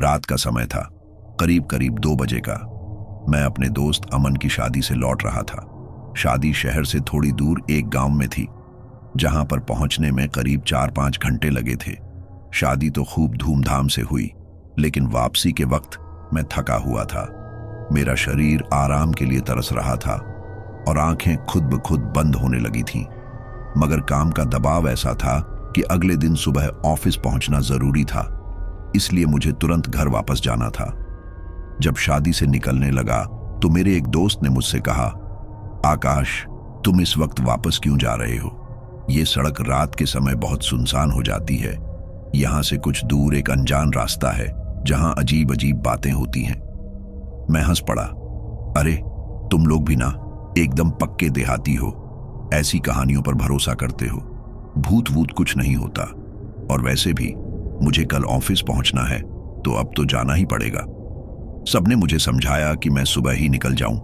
रात का समय था, करीब करीब 2 बजे का। मैं अपने दोस्त अमन की शादी से लौट रहा था। शादी शहर से थोड़ी दूर एक गांव में थी, जहां पर पहुंचने में करीब 4-5 घंटे लगे थे। शादी तो खूब धूमधाम से हुई, लेकिन वापसी के वक्त मैं थका हुआ था। मेरा शरीर आराम के लिए तरस रहा था और आंखें खुद ब खुद बंद होने लगी थीं। मगर काम का दबाव ऐसा था कि अगले दिन सुबह ऑफिस पहुंचना जरूरी था, इसलिए मुझे तुरंत घर वापस जाना था। जब शादी से निकलने लगा तो मेरे एक दोस्त ने मुझसे कहा, आकाश, तुम इस वक्त वापस क्यों जा रहे हो? ये सड़क रात के समय बहुत सुनसान हो जाती है। यहां से कुछ दूर एक अनजान रास्ता है जहां अजीब अजीब बातें होती हैं। मैं हंस पड़ा। अरे, तुम लोग भी ना एकदम पक्के देहाती हो, ऐसी कहानियों पर भरोसा करते हो। भूत वूत कुछ नहीं होता, और वैसे भी मुझे कल ऑफिस पहुंचना है, तो अब तो जाना ही पड़ेगा। सबने मुझे समझाया कि मैं सुबह ही निकल जाऊं,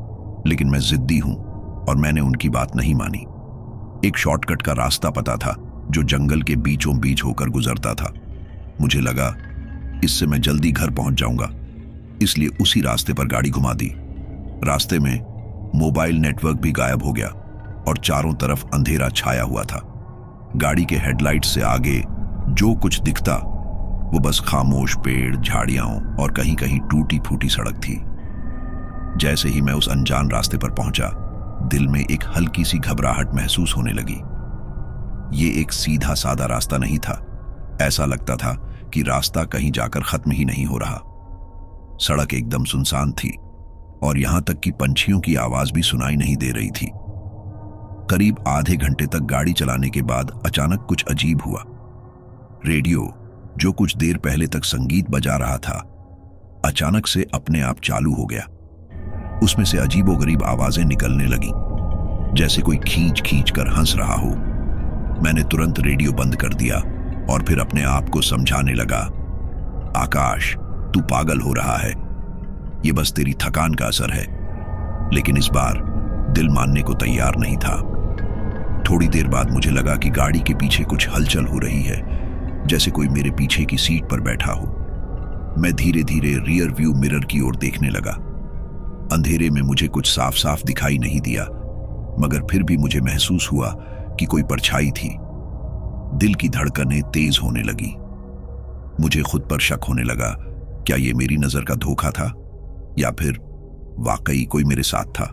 लेकिन मैं जिद्दी हूं और मैंने उनकी बात नहीं मानी। एक शॉर्टकट का रास्ता पता था जो जंगल के बीचों बीच होकर गुजरता था। मुझे लगा इससे मैं जल्दी घर पहुंच जाऊंगा, इसलिए उसी रास्ते पर गाड़ी घुमा दी। रास्ते में मोबाइल नेटवर्क भी गायब हो गया और चारों तरफ अंधेरा छाया हुआ था। गाड़ी के हेडलाइट से आगे जो कुछ दिखता वो बस खामोश पेड़, झाड़ियां और कहीं कहीं टूटी फूटी सड़क थी। जैसे ही मैं उस अनजान रास्ते पर पहुंचा, दिल में एक हल्की सी घबराहट महसूस होने लगी। ये एक सीधा साधा रास्ता नहीं था। ऐसा लगता था कि रास्ता कहीं जाकर खत्म ही नहीं हो रहा। सड़क एकदम सुनसान थी और यहां तक कि पंछियों की आवाज भी सुनाई नहीं दे रही थी। करीब आधे घंटे तक गाड़ी चलाने के बाद अचानक कुछ अजीब हुआ। रेडियो, जो कुछ देर पहले तक संगीत बजा रहा था, अचानक से अपने आप चालू हो गया। उसमें से अजीबोगरीब आवाजें निकलने लगीं, जैसे कोई खींच खींच कर हंस रहा हो। मैंने तुरंत रेडियो बंद कर दिया और फिर अपने आप को समझाने लगा, आकाश, तू पागल हो रहा है, ये बस तेरी थकान का असर है। लेकिन इस बार दिल मानने को तैयार नहीं था। थोड़ी देर बाद मुझे लगा कि गाड़ी के पीछे कुछ हलचल हो रही है, जैसे कोई मेरे पीछे की सीट पर बैठा हो। मैं धीरे धीरे रियर व्यू मिरर की ओर देखने लगा। अंधेरे में मुझे कुछ साफ साफ दिखाई नहीं दिया, मगर फिर भी मुझे महसूस हुआ कि कोई परछाई थी। दिल की धड़कनें तेज होने लगी। मुझे खुद पर शक होने लगा, क्या ये मेरी नजर का धोखा था या फिर वाकई कोई मेरे साथ था।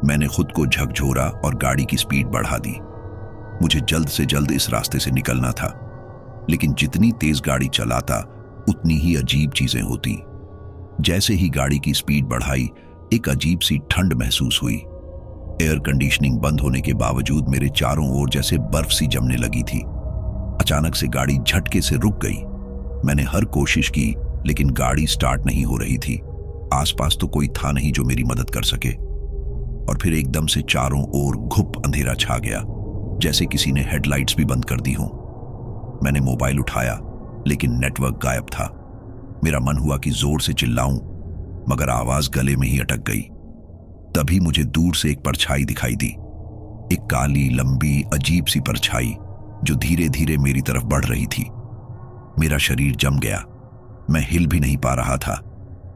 मैंने खुद को झकझोरा और गाड़ी की स्पीड बढ़ा दी। मुझे जल्द से जल्द इस रास्ते से निकलना था, लेकिन जितनी तेज गाड़ी चलाता उतनी ही अजीब चीजें होती। जैसे ही गाड़ी की स्पीड बढ़ाई, एक अजीब सी ठंड महसूस हुई। एयर कंडीशनिंग बंद होने के बावजूद मेरे चारों ओर जैसे बर्फ सी जमने लगी थी। अचानक से गाड़ी झटके से रुक गई। मैंने हर कोशिश की, लेकिन गाड़ी स्टार्ट नहीं हो रही थी। आसपास तो कोई था नहीं जो मेरी मदद कर सके। और फिर एकदम से चारों ओर घुप अंधेरा छा गया, जैसे किसी ने हेडलाइट्स भी बंद कर दी हों। मैंने मोबाइल उठाया, लेकिन नेटवर्क गायब था। मेरा मन हुआ कि जोर से चिल्लाऊं, मगर आवाज गले में ही अटक गई। तभी मुझे दूर से एक परछाई दिखाई दी, एक काली लंबी अजीब सी परछाई जो धीरे धीरे मेरी तरफ बढ़ रही थी। मेरा शरीर जम गया। मैं हिल भी नहीं पा रहा था,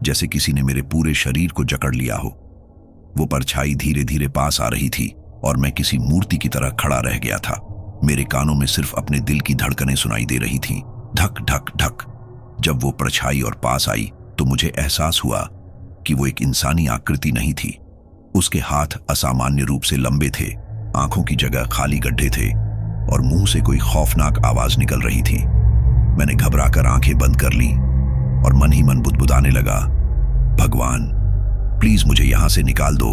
जैसे किसी ने मेरे पूरे शरीर को जकड़ लिया हो। वो परछाई धीरे धीरे पास आ रही थी और मैं किसी मूर्ति की तरह खड़ा रह गया था। मेरे कानों में सिर्फ अपने दिल की धड़कनें सुनाई दे रही थीं, धक धक धक। जब वो परछाई और पास आई तो मुझे एहसास हुआ कि वो एक इंसानी आकृति नहीं थी। उसके हाथ असामान्य रूप से लंबे थे, आंखों की जगह खाली गड्ढे थे और मुंह से कोई खौफनाक आवाज निकल रही थी। मैंने घबराकर आंखें बंद कर ली और मन ही मन बुदबुदाने लगा, भगवान, प्लीज मुझे यहां से निकाल दो।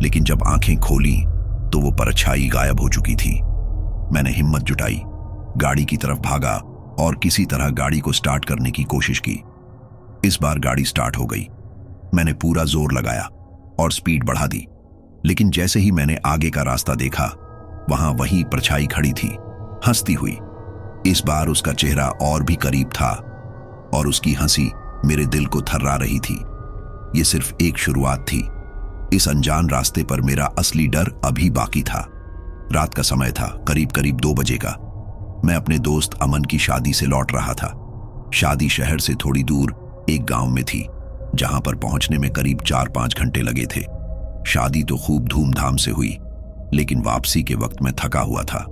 लेकिन जब आंखें खोली तो वो परछाई गायब हो चुकी थी। मैंने हिम्मत जुटाई, गाड़ी की तरफ भागा और किसी तरह गाड़ी को स्टार्ट करने की कोशिश की। इस बार गाड़ी स्टार्ट हो गई। मैंने पूरा जोर लगाया और स्पीड बढ़ा दी, लेकिन जैसे ही मैंने आगे का रास्ता देखा, वहां वही परछाई खड़ी थी, हंसती हुई। इस बार उसका चेहरा और भी करीब था और उसकी हंसी मेरे दिल को थर्रा रही थी। ये सिर्फ एक शुरुआत थी। इस अनजान रास्ते पर मेरा असली डर अभी बाकी था। रात का समय था, करीब करीब 2 बजे का। मैं अपने दोस्त अमन की शादी से लौट रहा था। शादी शहर से थोड़ी दूर एक गांव में थी, जहां पर पहुंचने में करीब 4-5 घंटे लगे थे। शादी तो खूब धूमधाम से हुई, लेकिन वापसी के वक्त मैं थका हुआ था।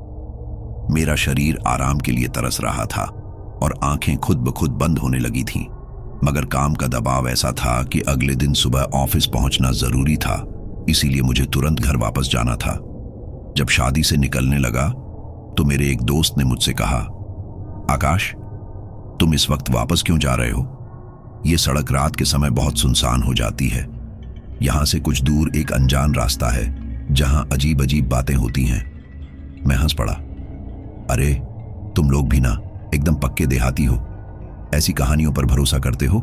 मेरा शरीर आराम के लिए तरस रहा था और आंखें खुद ब खुद बंद होने लगी थीं। मगर काम का दबाव ऐसा था कि अगले दिन सुबह ऑफिस पहुंचना जरूरी था, इसीलिए मुझे तुरंत घर वापस जाना था। जब शादी से निकलने लगा तो मेरे एक दोस्त ने मुझसे कहा, आकाश, तुम इस वक्त वापस क्यों जा रहे हो? ये सड़क रात के समय बहुत सुनसान हो जाती है। यहां से कुछ दूर एक अनजान रास्ता है जहां अजीब अजीब बातें होती हैं। मैं हंस पड़ा। अरे, तुम लोग भी ना एकदम पक्के देहाती हो, ऐसी कहानियों पर भरोसा करते हो।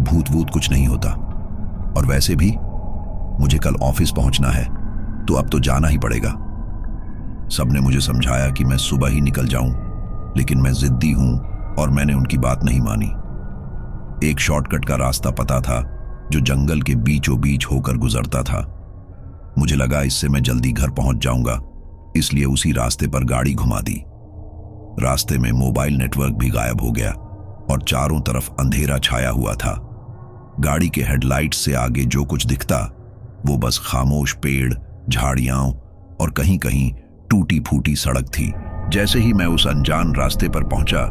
भूत वूत कुछ नहीं होता। और वैसे भी मुझे कल ऑफिस पहुंचना है, तो अब तो जाना ही पड़ेगा। सबने मुझे समझाया कि मैं सुबह ही निकल जाऊं, लेकिन मैं जिद्दी हूं और मैंने उनकी बात नहीं मानी। एक शॉर्टकट का रास्ता पता था जो जंगल के बीचों बीच होकर गुजरता था। मुझे लगा इससे मैं जल्दी घर पहुंच जाऊंगा, इसलिए उसी रास्ते पर गाड़ी घुमा दी। रास्ते में मोबाइल नेटवर्क भी गायब हो गया और चारों तरफ अंधेरा छाया हुआ था। गाड़ी के हेडलाइट्स से आगे जो कुछ दिखता वो बस खामोश पेड़, झाड़ियां और कहीं कहीं टूटी फूटी सड़क थी। जैसे ही मैं उस अनजान रास्ते पर पहुंचा,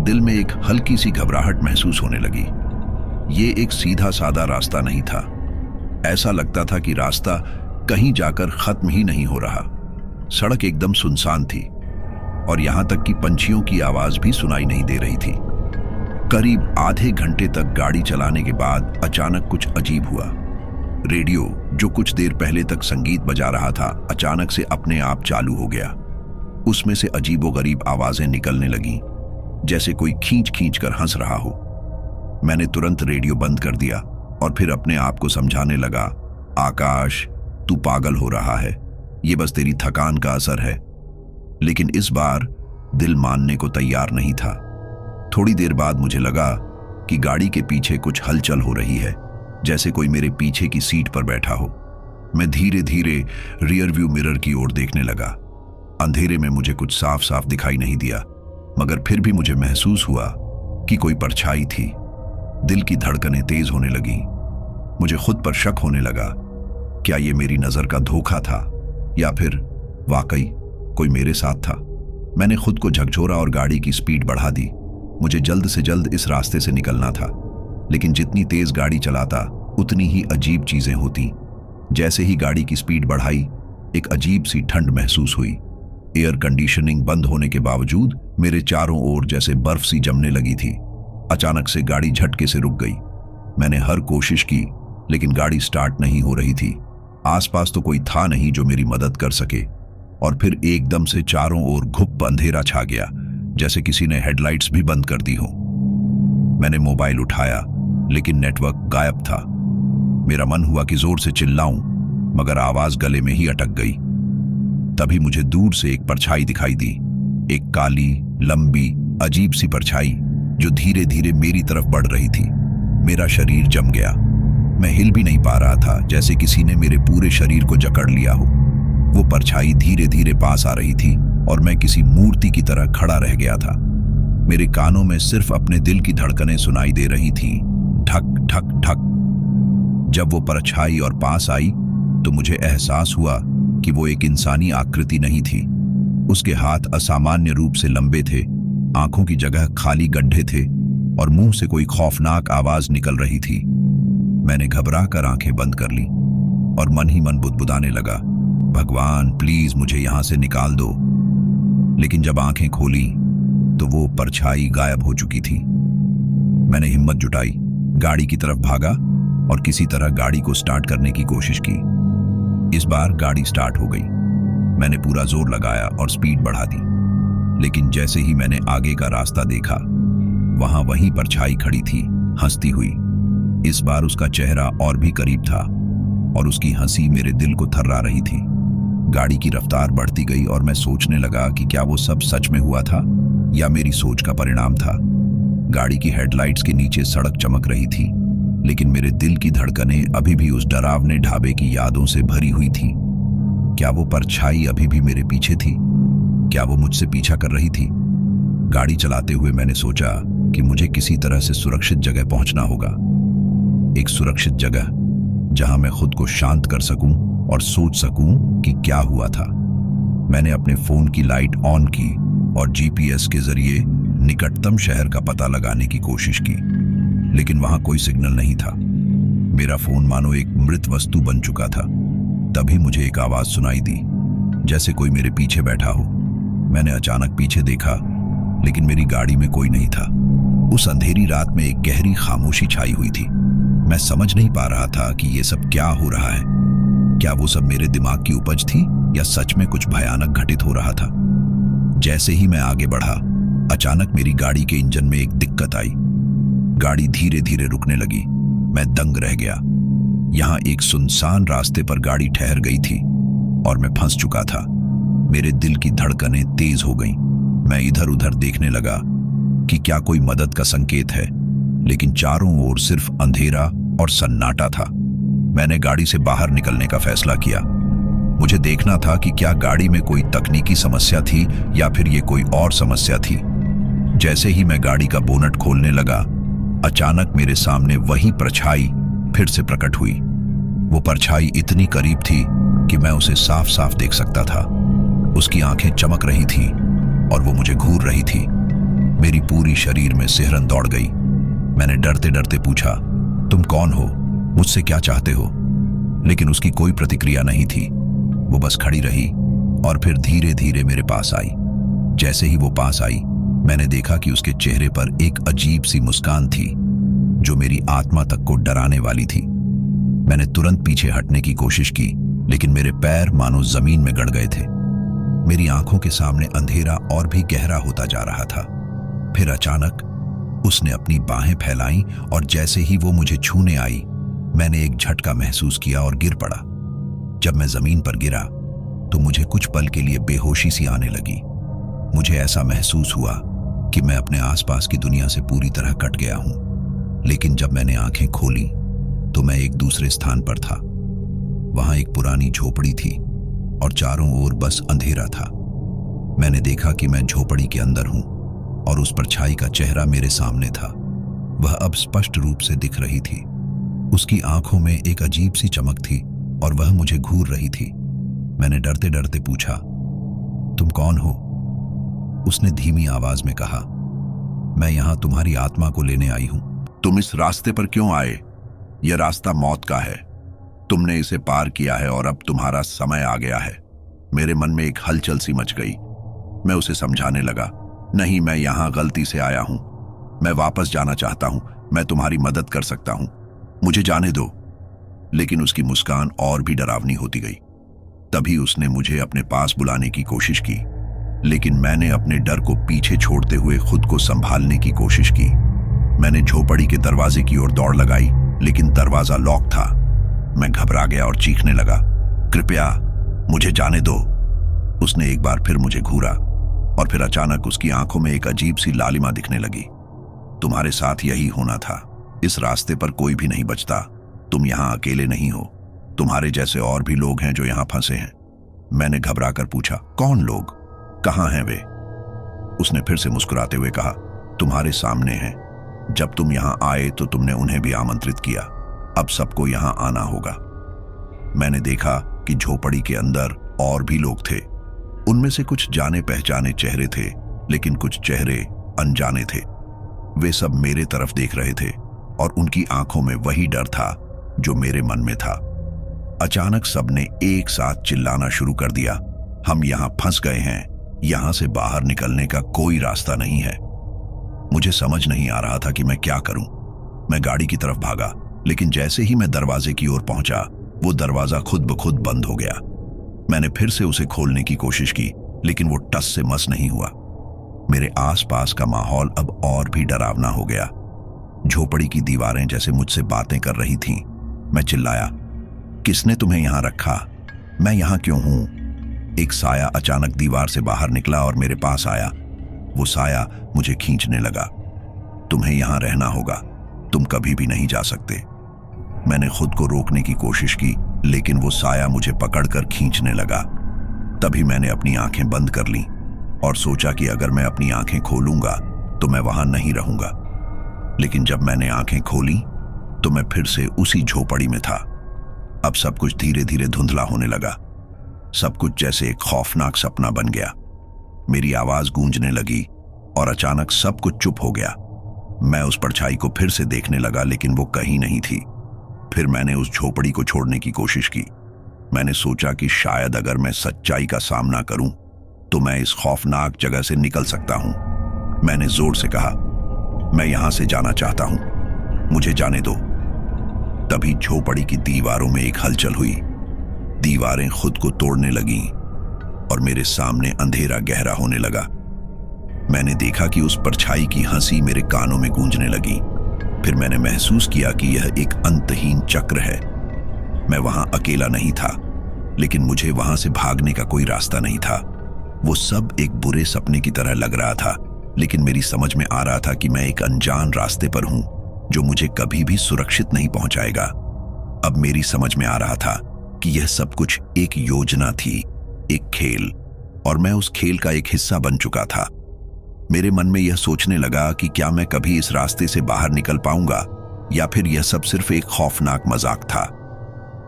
दिल में एक हल्की सी घबराहट महसूस होने लगी। ये एक सीधा साधा रास्ता नहीं था। ऐसा लगता था कि रास्ता कहीं जाकर खत्म ही नहीं हो रहा। सड़क एकदम सुनसान थी और यहां तक कि पंछियों की आवाज भी सुनाई नहीं दे रही थी। करीब आधे घंटे तक गाड़ी चलाने के बाद अचानक कुछ अजीब हुआ। रेडियो, जो कुछ देर पहले तक संगीत बजा रहा था, अचानक से अपने आप चालू हो गया। उसमें से अजीबोगरीब आवाजें निकलने लगीं, जैसे कोई खींच खींच कर हंस रहा हो। मैंने तुरंत रेडियो बंद कर दिया और फिर अपने आप को समझाने लगा, आकाश, तू पागल हो रहा है, ये बस तेरी थकान का असर है। लेकिन इस बार दिल मानने को तैयार नहीं था। थोड़ी देर बाद मुझे लगा कि गाड़ी के पीछे कुछ हलचल हो रही है, जैसे कोई मेरे पीछे की सीट पर बैठा हो। मैं धीरे धीरे रियर व्यू मिरर की ओर देखने लगा। अंधेरे में मुझे कुछ साफ साफ दिखाई नहीं दिया, मगर फिर भी मुझे महसूस हुआ कि कोई परछाई थी। दिल की धड़कनें तेज होने लगी। मुझे खुद पर शक होने लगा। क्या ये मेरी नजर का धोखा था या फिर वाकई कोई मेरे साथ था? मैंने खुद को झकझोरा और गाड़ी की स्पीड बढ़ा दी। मुझे जल्द से जल्द इस रास्ते से निकलना था, लेकिन जितनी तेज गाड़ी चलाता उतनी ही अजीब चीजें होती। जैसे ही गाड़ी की स्पीड बढ़ाई, एक अजीब सी ठंड महसूस हुई। एयर कंडीशनिंग बंद होने के बावजूद मेरे चारों ओर जैसे बर्फ सी जमने लगी थी। अचानक से गाड़ी झटके से रुक गई। मैंने हर कोशिश की, लेकिन गाड़ी स्टार्ट नहीं हो रही थी। आसपास तो कोई था नहीं जो मेरी मदद कर सके। और फिर एकदम से चारों ओर घुप अंधेरा छा गया, जैसे किसी ने हेडलाइट्स भी बंद कर दी हो। मैंने मोबाइल उठाया, लेकिन नेटवर्क गायब था। मेरा मन हुआ कि जोर से चिल्लाऊं, मगर आवाज गले में ही अटक गई। तभी मुझे दूर से एक परछाई दिखाई दी, एक काली, लंबी, अजीब सी परछाई जो धीरे धीरे मेरी तरफ बढ़ रही थी। मेरा शरीर जम गया। मैं हिल भी नहीं पा रहा था, जैसे किसी ने मेरे पूरे शरीर को जकड़ लिया हो। वो परछाई धीरे धीरे पास आ रही थी और मैं किसी मूर्ति की तरह खड़ा रह गया था। मेरे कानों में सिर्फ अपने दिल की धड़कनें सुनाई दे रही थीं, ठक ठक ठक। जब वो परछाई और पास आई तो मुझे एहसास हुआ कि वो एक इंसानी आकृति नहीं थी। उसके हाथ असामान्य रूप से लंबे थे, आंखों की जगह खाली गड्ढे थे और मुंह से कोई खौफनाक आवाज निकल रही थी। मैंने घबरा कर आंखें बंद कर ली और मन ही मन बुदबुदाने लगा, भगवान प्लीज मुझे यहां से निकाल दो। लेकिन जब आंखें खोली तो वो परछाई गायब हो चुकी थी। मैंने हिम्मत जुटाई, गाड़ी की तरफ भागा और किसी तरह गाड़ी को स्टार्ट करने की कोशिश की। इस बार गाड़ी स्टार्ट हो गई। मैंने पूरा जोर लगाया और स्पीड बढ़ा दी, लेकिन जैसे ही मैंने आगे का रास्ता देखा, वहां वही परछाई खड़ी थी, हंसती हुई। इस बार उसका चेहरा और भी करीब था और उसकी हंसी मेरे दिल को थर्रा रही थी। गाड़ी की रफ्तार बढ़ती गई और मैं सोचने लगा कि क्या वो सब सच में हुआ था या मेरी सोच का परिणाम था। गाड़ी की हेडलाइट्स के नीचे सड़क चमक रही थी, लेकिन मेरे दिल की धड़कनें अभी भी उस डरावने ढाबे की यादों से भरी हुई थी। क्या वो परछाई अभी भी मेरे पीछे थी? क्या वो मुझसे पीछा कर रही थी? गाड़ी चलाते हुए मैंने सोचा, कि मुझे किसी तरह से सुरक्षित जगह पहुंचना होगा, एक सुरक्षित जगह जहां मैं खुद को शांत कर सकूं और सोच सकूं कि क्या हुआ था। मैंने अपने फोन की लाइट ऑन की और जीपीएस के जरिए निकटतम शहर का पता लगाने की कोशिश की, लेकिन वहां कोई सिग्नल नहीं था। मेरा फोन मानो एक मृत वस्तु बन चुका था। तभी मुझे एक आवाज सुनाई दी, जैसे कोई मेरे पीछे बैठा हो। मैंने अचानक पीछे देखा, लेकिन मेरी गाड़ी में कोई नहीं था। उस अंधेरी रात में एक गहरी खामोशी छाई हुई थी। मैं समझ नहीं पा रहा था कि ये सब क्या हो रहा है। क्या वो सब मेरे दिमाग की उपज थी या सच में कुछ भयानक घटित हो रहा था। जैसे ही मैं आगे बढ़ा, अचानक मेरी गाड़ी के इंजन में एक दिक्कत आई। गाड़ी धीरे धीरे रुकने लगी। मैं दंग रह गया। यहां एक सुनसान रास्ते पर गाड़ी ठहर गई थी और मैं फंस चुका था। मेरे दिल की धड़कनें तेज हो गईं। मैं इधर उधर देखने लगा कि क्या कोई मदद का संकेत है, लेकिन चारों ओर सिर्फ अंधेरा और सन्नाटा था। मैंने गाड़ी से बाहर निकलने का फैसला किया। मुझे देखना था कि क्या गाड़ी में कोई तकनीकी समस्या थी या फिर ये कोई और समस्या थी। जैसे ही मैं गाड़ी का बोनट खोलने लगा, अचानक मेरे सामने वही परछाई फिर से प्रकट हुई। वो परछाई इतनी करीब थी कि मैं उसे साफ साफ देख सकता था। उसकी आंखें चमक रही थीं और वो मुझे घूर रही थी। मेरी पूरी शरीर में सिहरन दौड़ गई। मैंने डरते डरते पूछा, तुम कौन हो? मुझसे क्या चाहते हो? लेकिन उसकी कोई प्रतिक्रिया नहीं थी। वो बस खड़ी रही और फिर धीरे धीरे मेरे पास आई। जैसे ही वो पास आई, मैंने देखा कि उसके चेहरे पर एक अजीब सी मुस्कान थी जो मेरी आत्मा तक को डराने वाली थी। मैंने तुरंत पीछे हटने की कोशिश की, लेकिन मेरे पैर मानो जमीन में गड़ गए थे। मेरी आंखों के सामने अंधेरा और भी गहरा होता जा रहा था। फिर अचानक उसने अपनी बाहें फैलाईं और जैसे ही वो मुझे छूने आई, मैंने एक झटका महसूस किया और गिर पड़ा। जब मैं जमीन पर गिरा तो मुझे कुछ पल के लिए बेहोशी सी आने लगी। मुझे ऐसा महसूस हुआ कि मैं अपने आसपास की दुनिया से पूरी तरह कट गया हूं। लेकिन जब मैंने आंखें खोली तो मैं एक दूसरे स्थान पर था। वहां एक पुरानी झोपड़ी थी और चारों ओर बस अंधेरा था। मैंने देखा कि मैं झोपड़ी के अंदर हूं और उस परछाई का चेहरा मेरे सामने था। वह अब स्पष्ट रूप से दिख रही थी। उसकी आंखों में एक अजीब सी चमक थी और वह मुझे घूर रही थी। मैंने डरते डरते पूछा, तुम कौन हो? उसने धीमी आवाज में कहा, मैं यहां तुम्हारी आत्मा को लेने आई हूं। तुम इस रास्ते पर क्यों आए? यह रास्ता मौत का है। तुमने इसे पार किया है और अब तुम्हारा समय आ गया है। मेरे मन में एक हलचल सी मच गई। मैं उसे समझाने लगा, नहीं, मैं यहां गलती से आया हूं। मैं वापस जाना चाहता हूं। मैं तुम्हारी मदद कर सकता हूं। मुझे जाने दो। लेकिन उसकी मुस्कान और भी डरावनी होती गई। तभी उसने मुझे अपने पास बुलाने की कोशिश की, लेकिन मैंने अपने डर को पीछे छोड़ते हुए खुद को संभालने की कोशिश की। मैंने झोपड़ी के दरवाजे की ओर दौड़ लगाई, लेकिन दरवाजा लॉक था। मैं घबरा गया और चीखने लगा, कृपया मुझे जाने दो। उसने एक बार फिर मुझे घूरा और फिर अचानक उसकी आंखों में एक अजीब सी लालिमा दिखने लगी। तुम्हारे साथ यही होना था। इस रास्ते पर कोई भी नहीं बचता। तुम यहां अकेले नहीं हो। तुम्हारे जैसे और भी लोग हैं जो यहां फंसे हैं। मैंने घबरा कर पूछा, कौन लोग? कहां हैं वे? उसने फिर से मुस्कुराते हुए कहा, तुम्हारे सामने हैं। जब तुम यहां आए तो तुमने उन्हें भी आमंत्रित किया। अब सबको यहां आना होगा। मैंने देखा कि झोपड़ी के अंदर और भी लोग थे। उनमें से कुछ जाने पहचाने चेहरे थे, लेकिन कुछ चेहरे अनजाने थे। वे सब मेरे तरफ देख रहे थे और उनकी आंखों में वही डर था जो मेरे मन में था। अचानक सबने एक साथ चिल्लाना शुरू कर दिया, हम यहां फंस गए हैं। यहां से बाहर निकलने का कोई रास्ता नहीं है। मुझे समझ नहीं आ रहा था कि मैं क्या करूं। मैं गाड़ी की तरफ भागा, लेकिन जैसे ही मैं दरवाजे की ओर पहुंचा, वो दरवाजा खुद ब खुद बंद हो गया। मैंने फिर से उसे खोलने की कोशिश की, लेकिन वो टस से मस नहीं हुआ। मेरे आसपास का माहौल अब और भी डरावना हो गया। झोपड़ी की दीवारें जैसे मुझसे बातें कर रही थीं। मैं चिल्लाया, किसने तुम्हें यहां रखा? मैं यहां क्यों हूं? एक साया अचानक दीवार से बाहर निकला और मेरे पास आया। वो साया मुझे खींचने लगा। तुम्हें यहां रहना होगा। तुम कभी भी नहीं जा सकते। मैंने खुद को रोकने की कोशिश की, लेकिन वो साया मुझे पकड़कर खींचने लगा। तभी मैंने अपनी आंखें बंद कर लीं और सोचा कि अगर मैं अपनी आंखें खोलूंगा तो मैं वहां नहीं रहूंगा। लेकिन जब मैंने आंखें खोली तो मैं फिर से उसी झोपड़ी में था। अब सब कुछ धीरे धीरे धुंधला होने लगा। सब कुछ जैसे एक खौफनाक सपना बन गया। मेरी आवाज गूंजने लगी और अचानक सब कुछ चुप हो गया। मैं उस परछाई को फिर से देखने लगा, लेकिन वो कहीं नहीं थी। फिर मैंने उस झोपड़ी को छोड़ने की कोशिश की। मैंने सोचा कि शायद अगर मैं सच्चाई का सामना करूं तो मैं इस खौफनाक जगह से निकल सकता हूं। मैंने जोर से कहा, मैं यहां से जाना चाहता हूं, मुझे जाने दो। तभी झोपड़ी की दीवारों में एक हलचल हुई। दीवारें खुद को तोड़ने लगीं और मेरे सामने अंधेरा गहरा होने लगा। मैंने देखा कि उस परछाई की हंसी मेरे कानों में गूंजने लगी। फिर मैंने महसूस किया कि यह एक अंतहीन चक्र है। मैं वहां अकेला नहीं था, लेकिन मुझे वहां से भागने का कोई रास्ता नहीं था। वो सब एक बुरे सपने की तरह लग रहा था, लेकिन मेरी समझ में आ रहा था कि मैं एक अनजान रास्ते पर हूं जो मुझे कभी भी सुरक्षित नहीं पहुंचाएगा। अब मेरी समझ में आ रहा था कि यह सब कुछ एक योजना थी, एक खेल, और मैं उस खेल का एक हिस्सा बन चुका था। मेरे मन में यह सोचने लगा कि क्या मैं कभी इस रास्ते से बाहर निकल पाऊंगा या फिर यह सब सिर्फ एक खौफनाक मजाक था।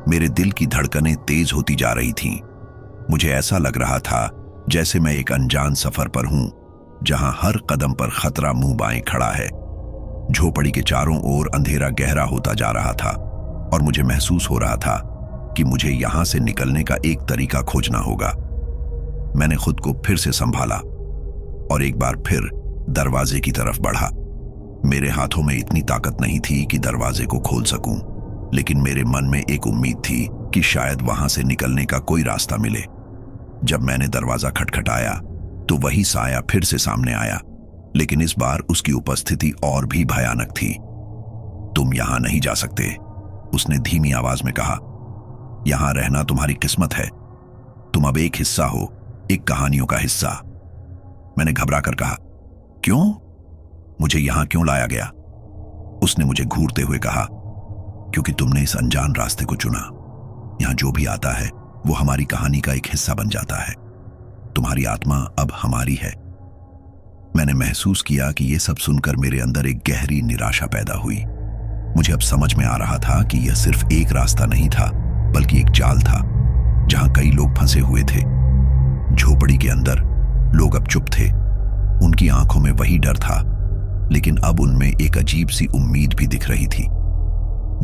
मेरे दिल की धड़कनें तेज होती जा रही थीं। मुझे ऐसा लग रहा था जैसे मैं एक अनजान सफर पर हूं, जहां हर कदम पर खतरा मुंह बाएं खड़ा है। झोपड़ी के चारों ओर अंधेरा गहरा होता जा रहा था और मुझे महसूस हो रहा था कि मुझे यहां से निकलने का एक तरीका खोजना होगा। मैंने खुद को फिर से संभाला और एक बार फिर दरवाजे की तरफ बढ़ा। मेरे हाथों में इतनी ताकत नहीं थी कि दरवाजे को खोल सकूं, लेकिन मेरे मन में एक उम्मीद थी कि शायद वहां से निकलने का कोई रास्ता मिले। जब मैंने दरवाजा खटखटाया तो वही साया फिर से सामने आया, लेकिन इस बार उसकी उपस्थिति और भी भयानक थी। तुम यहां नहीं जा सकते, उसने धीमी आवाज में कहा। यहां रहना तुम्हारी किस्मत है। तुम अब एक हिस्सा हो, एक कहानियों का हिस्सा। मैंने घबरा कर कहा, क्यों? मुझे यहां क्यों लाया गया? उसने मुझे घूरते हुए कहा, क्योंकि तुमने इस अनजान रास्ते को चुना। यहां जो भी आता है वो हमारी कहानी का एक हिस्सा बन जाता है। तुम्हारी आत्मा अब हमारी है। मैंने महसूस किया कि यह सब सुनकर मेरे अंदर एक गहरी निराशा पैदा हुई। मुझे अब समझ में आ रहा था कि यह सिर्फ एक रास्ता नहीं था, बल्कि एक जाल था जहां कई लोग फंसे हुए थे। झोपड़ी के अंदर लोग अब चुप थे। उनकी आंखों में वही डर था, लेकिन अब उनमें एक अजीब सी उम्मीद भी दिख रही थी।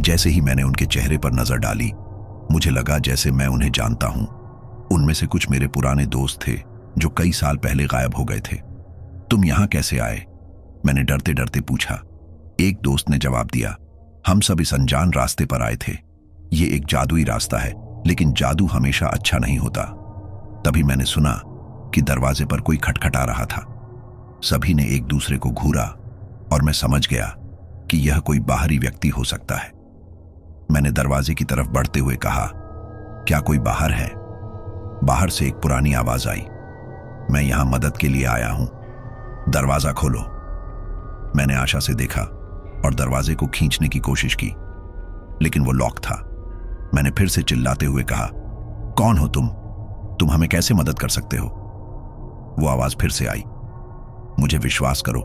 जैसे ही मैंने उनके चेहरे पर नजर डाली, मुझे लगा जैसे मैं उन्हें जानता हूं। उनमें से कुछ मेरे पुराने दोस्त थे जो कई साल पहले गायब हो गए थे। तुम यहां कैसे आए? मैंने डरते डरते पूछा। एक दोस्त ने जवाब दिया, हम सब इस अनजान रास्ते पर आए थे। ये एक जादुई रास्ता है, लेकिन जादू हमेशा अच्छा नहीं होता। तभी मैंने सुना कि दरवाजे पर कोई खटखटा रहा था। सभी ने एक दूसरे को घूरा और मैं समझ गया कि यह कोई बाहरी व्यक्ति हो सकता है। मैंने दरवाजे की तरफ बढ़ते हुए कहा, क्या कोई बाहर है? बाहर से एक पुरानी आवाज आई, मैं यहां मदद के लिए आया हूं, दरवाजा खोलो। मैंने आशा से देखा और दरवाजे को खींचने की कोशिश की, लेकिन वो लॉक था। मैंने फिर से चिल्लाते हुए कहा, कौन हो तुम? तुम हमें कैसे मदद कर सकते हो? वो आवाज फिर से आई, मुझे विश्वास करो,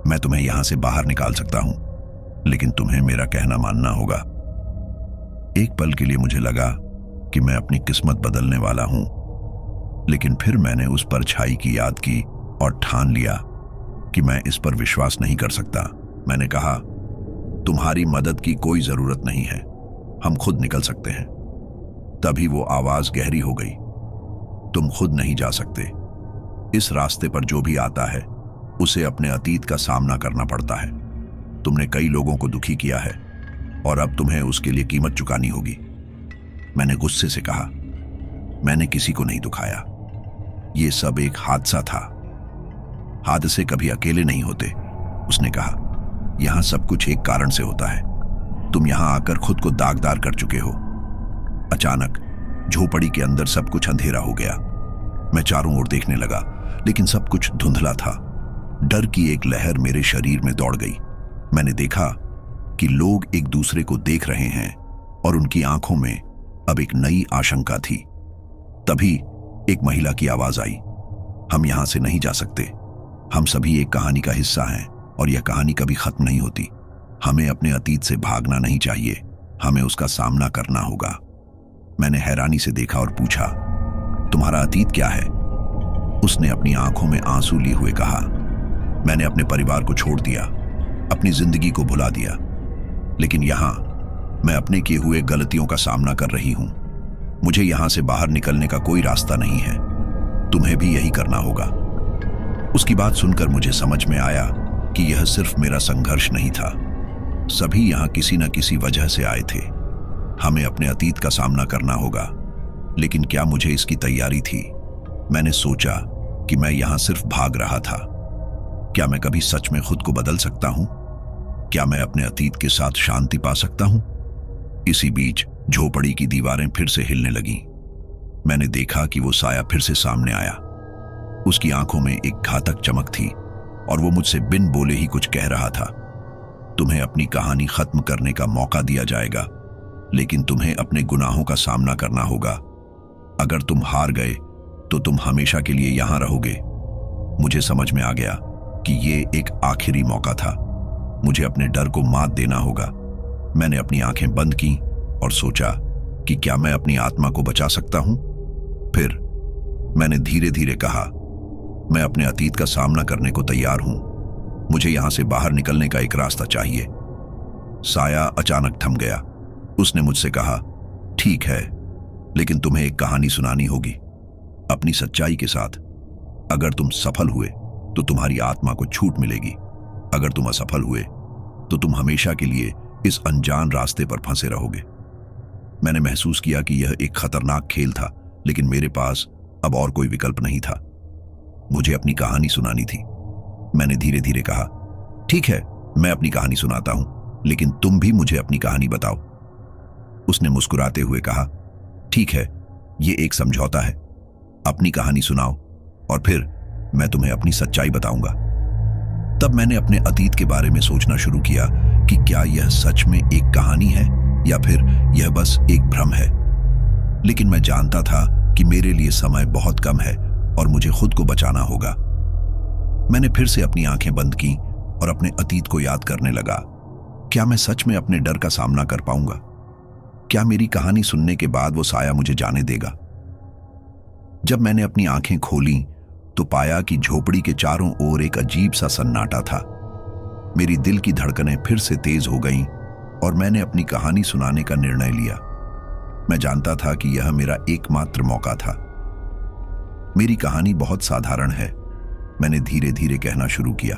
मैं तुम्हें यहां से बाहर निकाल सकता हूं, लेकिन तुम्हें मेरा कहना मानना होगा। एक पल के लिए मुझे लगा कि मैं अपनी किस्मत बदलने वाला हूं, लेकिन फिर मैंने उस परछाई की याद की और ठान लिया कि मैं इस पर विश्वास नहीं कर सकता। मैंने कहा, तुम्हारी मदद की कोई जरूरत नहीं है, हम खुद निकल सकते हैं। तभी वो आवाज गहरी हो गई, तुम खुद नहीं जा सकते। इस रास्ते पर जो भी आता है उसे अपने अतीत का सामना करना पड़ता है। तुमने कई लोगों को दुखी किया है और अब तुम्हें उसके लिए कीमत चुकानी होगी। मैंने गुस्से से कहा, मैंने किसी को नहीं दुखाया, यह सब एक हादसा था। हादसे कभी अकेले नहीं होते, उसने कहा। यहां सब कुछ एक कारण से होता है। तुम यहां आकर खुद को दागदार कर चुके हो। अचानक झोपड़ी के अंदर सब कुछ अंधेरा हो गया। मैं चारों ओर देखने लगा, लेकिन सब कुछ धुंधला था। डर की एक लहर मेरे शरीर में दौड़ गई। मैंने देखा कि लोग एक दूसरे को देख रहे हैं और उनकी आंखों में अब एक नई आशंका थी। तभी एक महिला की आवाज आई, हम यहां से नहीं जा सकते। हम सभी एक कहानी का हिस्सा हैं और यह कहानी कभी खत्म नहीं होती। हमें अपने अतीत से भागना नहीं चाहिए, हमें उसका सामना करना होगा। मैंने हैरानी से देखा और पूछा, तुम्हारा अतीत क्या है? उसने अपनी आंखों में आंसू लिए हुए कहा, मैंने अपने परिवार को छोड़ दिया, अपनी जिंदगी को भुला दिया, लेकिन यहां मैं अपने किए हुए गलतियों का सामना कर रही हूं। मुझे यहां से बाहर निकलने का कोई रास्ता नहीं है, तुम्हें भी यही करना होगा। उसकी बात सुनकर मुझे समझ में आया कि यह सिर्फ मेरा संघर्ष नहीं था, सभी यहां किसी न किसी वजह से आए थे। हमें अपने अतीत का सामना करना होगा, लेकिन क्या मुझे इसकी तैयारी थी? मैंने सोचा कि मैं यहां सिर्फ भाग रहा था। क्या मैं कभी सच में खुद को बदल सकता हूं? क्या मैं अपने अतीत के साथ शांति पा सकता हूं? इसी बीच झोपड़ी की दीवारें फिर से हिलने लगीं। मैंने देखा कि वो साया फिर से सामने आया। उसकी आंखों में एक घातक चमक थी और वो मुझसे बिन बोले ही कुछ कह रहा था। तुम्हें अपनी कहानी खत्म करने का मौका दिया जाएगा, लेकिन तुम्हें अपने गुनाहों का सामना करना होगा। अगर तुम हार गए तो तुम हमेशा के लिए यहां रहोगे। मुझे समझ में आ गया कि ये एक आखिरी मौका था, मुझे अपने डर को मात देना होगा। मैंने अपनी आंखें बंद की और सोचा कि क्या मैं अपनी आत्मा को बचा सकता हूं। फिर मैंने धीरे धीरे कहा, मैं अपने अतीत का सामना करने को तैयार हूं, मुझे यहां से बाहर निकलने का एक रास्ता चाहिए। साया अचानक थम गया। उसने मुझसे कहा, ठीक है, लेकिन तुम्हें एक कहानी सुनानी होगी, अपनी सच्चाई के साथ। अगर तुम सफल हुए तो तुम्हारी आत्मा को छूट मिलेगी, अगर तुम असफल हुए तो तुम हमेशा के लिए इस अनजान रास्ते पर फंसे रहोगे। मैंने महसूस किया कि यह एक खतरनाक खेल था, लेकिन मेरे पास अब और कोई विकल्प नहीं था। मुझे अपनी कहानी सुनानी थी। मैंने धीरे धीरे कहा, ठीक है, मैं अपनी कहानी सुनाता हूं, लेकिन तुम भी मुझे अपनी कहानी बताओ। उसने मुस्कुराते हुए कहा, ठीक है, ये एक समझौता है, अपनी कहानी सुनाओ और फिर मैं तुम्हें अपनी सच्चाई बताऊंगा। तब मैंने अपने अतीत के बारे में सोचना शुरू किया कि क्या यह सच में एक कहानी है या फिर यह बस एक भ्रम है। लेकिन मैं जानता था कि मेरे लिए समय बहुत कम है और मुझे खुद को बचाना होगा। मैंने फिर से अपनी आंखें बंद की और अपने अतीत को याद करने लगा। क्या मैं सच में अपने डर का सामना कर पाऊंगा? क्या मेरी कहानी सुनने के बाद वो साया मुझे जाने देगा? जब मैंने अपनी आंखें खोली तो पाया कि झोपड़ी के चारों ओर एक अजीब सा सन्नाटा था। मेरी दिल की धड़कनें फिर से तेज हो गईं और मैंने अपनी कहानी सुनाने का निर्णय लिया। मैं जानता था कि यह मेरा एकमात्र मौका था। मेरी कहानी बहुत साधारण है, मैंने धीरे धीरे कहना शुरू किया।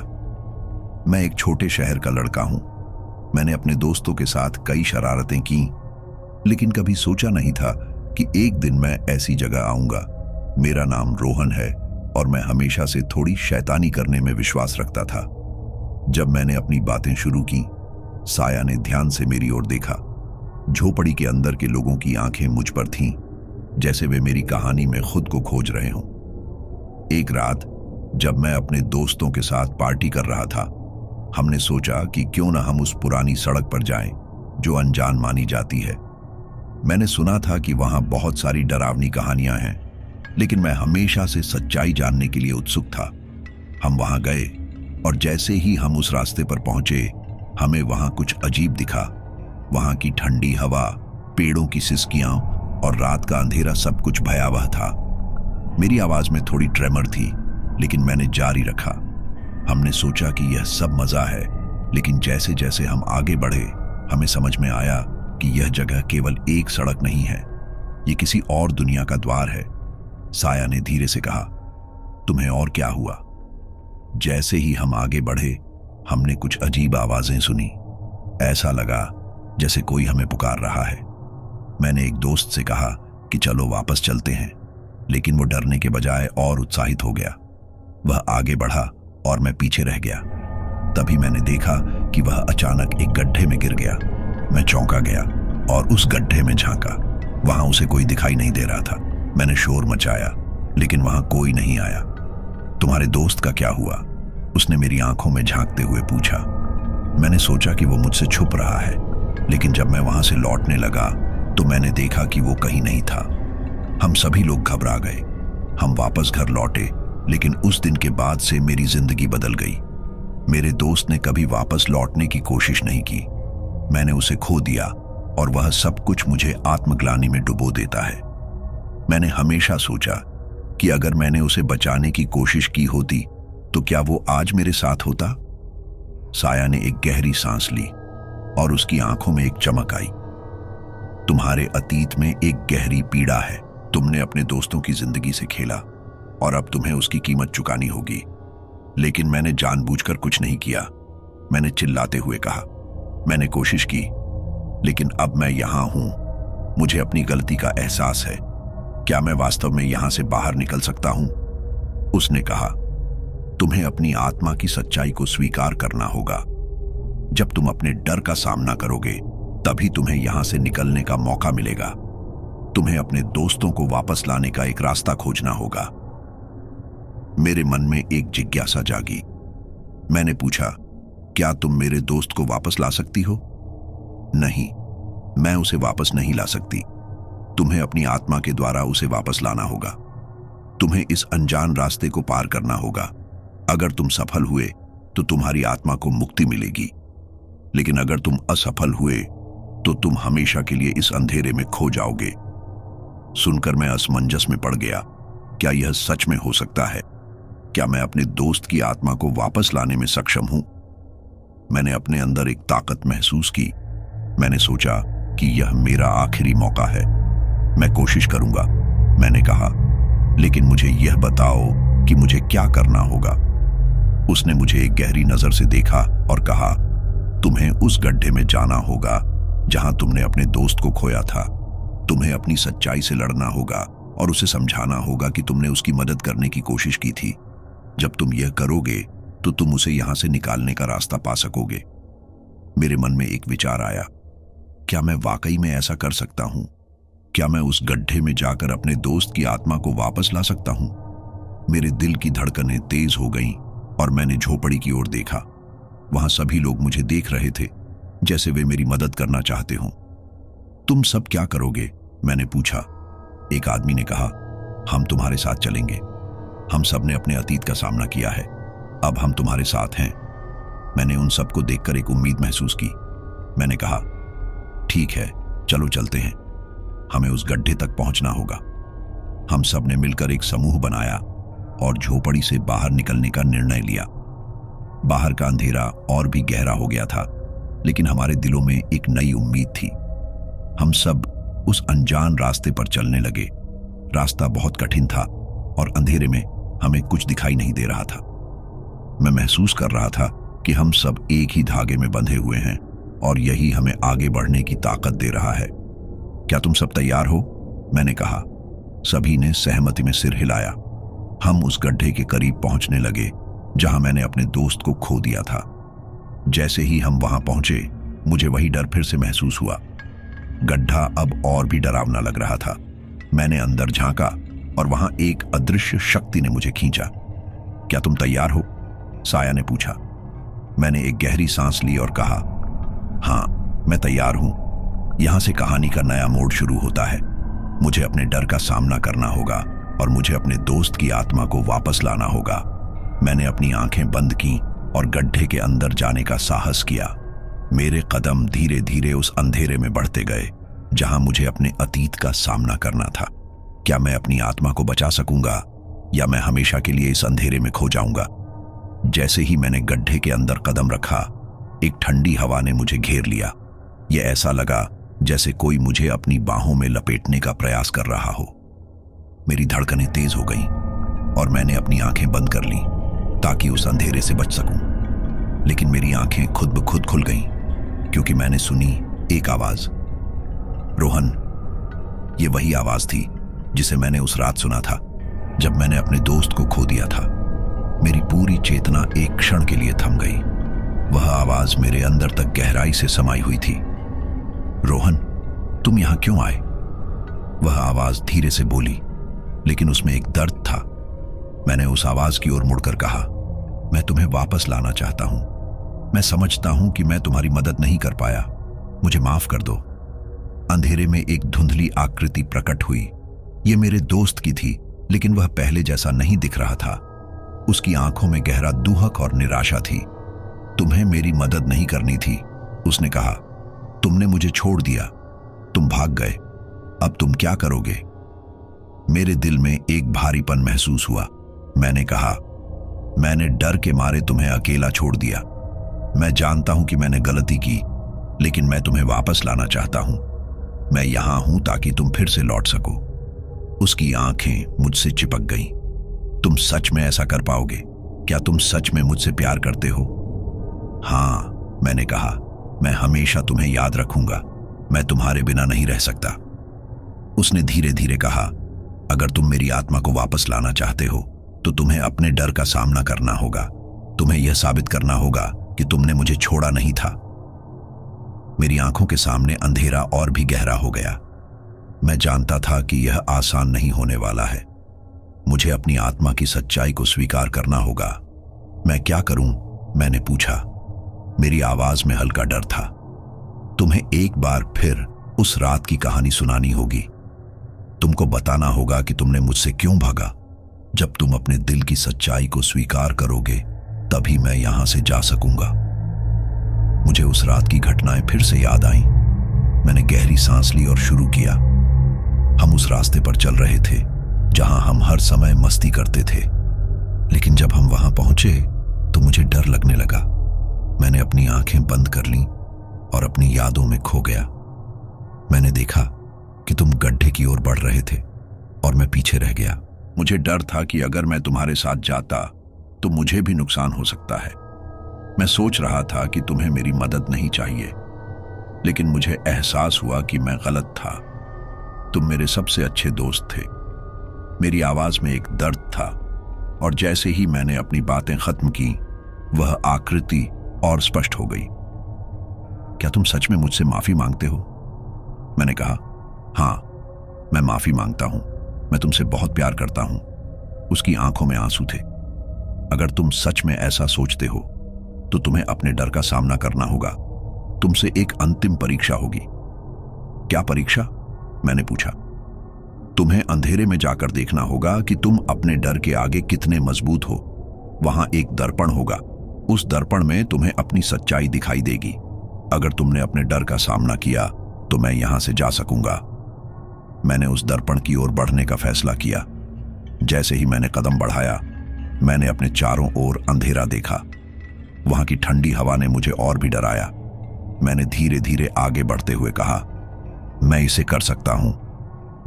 मैं एक छोटे शहर का लड़का हूं। मैंने अपने दोस्तों के साथ कई शरारतें की, लेकिन कभी सोचा नहीं था कि एक दिन मैं ऐसी जगह आऊंगा। मेरा नाम रोहन है और मैं हमेशा से थोड़ी शैतानी करने में विश्वास रखता था। जब मैंने अपनी बातें शुरू की, साया ने ध्यान से मेरी ओर देखा। झोपड़ी के अंदर के लोगों की आंखें मुझ पर थीं, जैसे वे मेरी कहानी में खुद को खोज रहे हों। एक रात जब मैं अपने दोस्तों के साथ पार्टी कर रहा था, हमने सोचा कि क्यों ना हम उस पुरानी सड़क पर जाएं जो अनजान मानी जाती है। मैंने सुना था कि वहां बहुत सारी डरावनी कहानियां हैं, लेकिन मैं हमेशा से सच्चाई जानने के लिए उत्सुक था। हम वहां गए और जैसे ही हम उस रास्ते पर पहुंचे, हमें वहां कुछ अजीब दिखा। वहां की ठंडी हवा, पेड़ों की सिसकियां और रात का अंधेरा सब कुछ भयावह था। मेरी आवाज में थोड़ी ट्रेमर थी, लेकिन मैंने जारी रखा। हमने सोचा कि यह सब मजा है, लेकिन जैसे जैसे हम आगे बढ़े, हमें समझ में आया कि यह जगह केवल एक सड़क नहीं है, ये किसी और दुनिया का द्वार है। साया ने धीरे से कहा, तुम्हें और क्या हुआ? जैसे ही हम आगे बढ़े, हमने कुछ अजीब आवाजें सुनी। ऐसा लगा जैसे कोई हमें पुकार रहा है। मैंने एक दोस्त से कहा कि चलो वापस चलते हैं, लेकिन वो डरने के बजाय और उत्साहित हो गया। वह आगे बढ़ा और मैं पीछे रह गया। तभी मैंने देखा कि वह अचानक एक गड्ढे में गिर गया। मैं चौंका गया और उस गड्ढे में झांका। वहां उसे कोई दिखाई नहीं दे रहा था। मैंने शोर मचाया, लेकिन वहां कोई नहीं आया। तुम्हारे दोस्त का क्या हुआ? उसने मेरी आंखों में झांकते हुए पूछा। मैंने सोचा कि वो मुझसे छुप रहा है, लेकिन जब मैं वहां से लौटने लगा तो मैंने देखा कि वो कहीं नहीं था। हम सभी लोग घबरा गए। हम वापस घर लौटे, लेकिन उस दिन के बाद से मेरी जिंदगी बदल गई। मेरे दोस्त ने कभी वापस लौटने की कोशिश नहीं की। मैंने उसे खो दिया और वह सब कुछ मुझे आत्मग्लानि में डुबो देता है। मैंने हमेशा सोचा कि अगर मैंने उसे बचाने की कोशिश की होती तो क्या वो आज मेरे साथ होता। साया ने एक गहरी सांस ली और उसकी आंखों में एक चमक आई। तुम्हारे अतीत में एक गहरी पीड़ा है। तुमने अपने दोस्तों की जिंदगी से खेला और अब तुम्हें उसकी कीमत चुकानी होगी। लेकिन मैंने जानबूझकर कुछ नहीं किया, मैंने चिल्लाते हुए कहा। मैंने कोशिश की, लेकिन अब मैं यहां हूं। मुझे अपनी गलती का एहसास है। क्या मैं वास्तव में यहां से बाहर निकल सकता हूं? उसने कहा, तुम्हें अपनी आत्मा की सच्चाई को स्वीकार करना होगा। जब तुम अपने डर का सामना करोगे, तभी तुम्हें यहां से निकलने का मौका मिलेगा। तुम्हें अपने दोस्तों को वापस लाने का एक रास्ता खोजना होगा। मेरे मन में एक जिज्ञासा जागी। मैंने पूछा, क्या तुम मेरे दोस्त को वापस ला सकती हो? नहीं, मैं उसे वापस नहीं ला सकती। तुम्हें अपनी आत्मा के द्वारा उसे वापस लाना होगा। तुम्हें इस अनजान रास्ते को पार करना होगा। अगर तुम सफल हुए तो तुम्हारी आत्मा को मुक्ति मिलेगी, लेकिन अगर तुम असफल हुए तो तुम हमेशा के लिए इस अंधेरे में खो जाओगे। सुनकर मैं असमंजस में पड़ गया। क्या यह सच में हो सकता है? क्या मैं अपने दोस्त की आत्मा को वापस लाने में सक्षम हूं? मैंने अपने अंदर एक ताकत महसूस की। मैंने सोचा कि यह मेरा आखिरी मौका है। मैं कोशिश करूंगा, मैंने कहा, लेकिन मुझे यह बताओ कि मुझे क्या करना होगा। उसने मुझे एक गहरी नजर से देखा और कहा, तुम्हें उस गड्ढे में जाना होगा जहां तुमने अपने दोस्त को खोया था। तुम्हें अपनी सच्चाई से लड़ना होगा और उसे समझाना होगा कि तुमने उसकी मदद करने की कोशिश की थी। जब तुम यह करोगे तो तुम उसे यहां से निकालने का रास्ता पा सकोगे। मेरे मन में एक विचार आया, क्या मैं वाकई में ऐसा कर सकता हूं? क्या मैं उस गड्ढे में जाकर अपने दोस्त की आत्मा को वापस ला सकता हूं? मेरे दिल की धड़कनें तेज हो गईं और मैंने झोपड़ी की ओर देखा। वहां सभी लोग मुझे देख रहे थे, जैसे वे मेरी मदद करना चाहते हों। तुम सब क्या करोगे? मैंने पूछा। एक आदमी ने कहा, हम तुम्हारे साथ चलेंगे। हम सब ने अपने अतीत का सामना किया है, अब हम तुम्हारे साथ हैं। मैंने उन सबको देखकर एक उम्मीद महसूस की। मैंने कहा, ठीक है, चलो चलते हैं। हमें उस गड्ढे तक पहुंचना होगा। हम सब ने मिलकर एक समूह बनाया और झोपड़ी से बाहर निकलने का निर्णय लिया। बाहर का अंधेरा और भी गहरा हो गया था, लेकिन हमारे दिलों में एक नई उम्मीद थी। हम सब उस अनजान रास्ते पर चलने लगे। रास्ता बहुत कठिन था और अंधेरे में हमें कुछ दिखाई नहीं दे रहा था। मैं महसूस कर रहा था कि हम सब एक ही धागे में बंधे हुए हैं और यही हमें आगे बढ़ने की ताकत दे रहा है। क्या तुम सब तैयार हो? मैंने कहा। सभी ने सहमति में सिर हिलाया। हम उस गड्ढे के करीब पहुंचने लगे जहां मैंने अपने दोस्त को खो दिया था। जैसे ही हम वहां पहुंचे, मुझे वही डर फिर से महसूस हुआ। गड्ढा अब और भी डरावना लग रहा था। मैंने अंदर झांका और वहां एक अदृश्य शक्ति ने मुझे खींचा। क्या तुम तैयार हो? साया ने पूछा। मैंने एक गहरी सांस ली और कहा, हाँ, मैं तैयार हूं। यहां से कहानी का नया मोड़ शुरू होता है। मुझे अपने डर का सामना करना होगा और मुझे अपने दोस्त की आत्मा को वापस लाना होगा। मैंने अपनी आंखें बंद की और गड्ढे के अंदर जाने का साहस किया। मेरे कदम धीरे धीरे उस अंधेरे में बढ़ते गए जहां मुझे अपने अतीत का सामना करना था। क्या मैं अपनी आत्मा को बचा सकूंगा या मैं हमेशा के लिए इस अंधेरे में खो जाऊंगा? जैसे ही मैंने गड्ढे के अंदर कदम रखा, एक ठंडी हवा ने मुझे घेर लिया। यह ऐसा लगा जैसे कोई मुझे अपनी बाहों में लपेटने का प्रयास कर रहा हो। मेरी धड़कनें तेज हो गईं और मैंने अपनी आंखें बंद कर लीं ताकि उस अंधेरे से बच सकूं। लेकिन मेरी आंखें खुद ब खुद खुल गईं क्योंकि मैंने सुनी एक आवाज। रोहन, ये वही आवाज थी जिसे मैंने उस रात सुना था जब मैंने अपने दोस्त को खो दिया था। मेरी पूरी चेतना एक क्षण के लिए थम गई। वह आवाज मेरे अंदर तक गहराई से समाई हुई थी। रोहन, तुम यहां क्यों आए? वह आवाज धीरे से बोली, लेकिन उसमें एक दर्द था। मैंने उस आवाज की ओर मुड़कर कहा, मैं तुम्हें वापस लाना चाहता हूं। मैं समझता हूं कि मैं तुम्हारी मदद नहीं कर पाया। मुझे माफ कर दो। अंधेरे में एक धुंधली आकृति प्रकट हुई। यह मेरे दोस्त की थी, लेकिन वह पहले जैसा नहीं दिख रहा था। उसकी आंखों में गहरा दुहक और निराशा थी। तुम्हें मेरी मदद नहीं करनी थी, उसने कहा। तुमने मुझे छोड़ दिया, तुम भाग गए। अब तुम क्या करोगे? मेरे दिल में एक भारीपन महसूस हुआ। मैंने कहा, मैंने डर के मारे तुम्हें अकेला छोड़ दिया। मैं जानता हूं कि मैंने गलती की, लेकिन मैं तुम्हें वापस लाना चाहता हूं। मैं यहां हूं ताकि तुम फिर से लौट सको। उसकी आंखें मुझसे चिपक गईं। तुम सच में ऐसा कर पाओगे? क्या तुम सच में मुझसे प्यार करते हो? हाँ, मैंने कहा, मैं हमेशा तुम्हें याद रखूंगा। मैं तुम्हारे बिना नहीं रह सकता। उसने धीरे धीरे कहा, अगर तुम मेरी आत्मा को वापस लाना चाहते हो तो तुम्हें अपने डर का सामना करना होगा। तुम्हें यह साबित करना होगा कि तुमने मुझे छोड़ा नहीं था। मेरी आंखों के सामने अंधेरा और भी गहरा हो गया। मैं जानता था कि यह आसान नहीं होने वाला है। मुझे अपनी आत्मा की सच्चाई को स्वीकार करना होगा। मैं क्या करूं? मैंने पूछा। मेरी आवाज में हल्का डर था। तुम्हें एक बार फिर उस रात की कहानी सुनानी होगी। तुमको बताना होगा कि तुमने मुझसे क्यों भागा। जब तुम अपने दिल की सच्चाई को स्वीकार करोगे, तभी मैं यहां से जा सकूंगा। मुझे उस रात की घटनाएं फिर से याद आईं। मैंने गहरी सांस ली और शुरू किया। हम उस रास्ते पर चल रहे थे जहां हम हर समय मस्ती करते थे, लेकिन जब हम वहां पहुंचे तो मुझे डर लगने लगा। मैंने अपनी आंखें बंद कर लीं और अपनी यादों में खो गया। मैंने देखा कि तुम गड्ढे की ओर बढ़ रहे थे और मैं पीछे रह गया। मुझे डर था कि अगर मैं तुम्हारे साथ जाता तो मुझे भी नुकसान हो सकता है। मैं सोच रहा था कि तुम्हें मेरी मदद नहीं चाहिए, लेकिन मुझे एहसास हुआ कि मैं गलत था। तुम मेरे सबसे अच्छे दोस्त थे। मेरी आवाज में एक दर्द था, और जैसे ही मैंने अपनी बातें खत्म की, वह आकृति और स्पष्ट हो गई। क्या तुम सच में मुझसे माफी मांगते हो? मैंने कहा, हां, मैं माफी मांगता हूं। मैं तुमसे बहुत प्यार करता हूं। उसकी आंखों में आंसू थे। अगर तुम सच में ऐसा सोचते हो तो तुम्हें अपने डर का सामना करना होगा। तुमसे एक अंतिम परीक्षा होगी। क्या परीक्षा? मैंने पूछा। तुम्हें अंधेरे में जाकर देखना होगा कि तुम अपने डर के आगे कितने मजबूत हो। वहां एक दर्पण होगा। उस दर्पण में तुम्हें अपनी सच्चाई दिखाई देगी। अगर तुमने अपने डर का सामना किया तो मैं यहां से जा सकूंगा। मैंने उस दर्पण की ओर बढ़ने का फैसला किया। जैसे ही मैंने कदम बढ़ाया, मैंने अपने चारों ओर अंधेरा देखा। वहां की ठंडी हवा ने मुझे और भी डराया। मैंने धीरे धीरे आगे बढ़ते हुए कहा, मैं इसे कर सकता हूं,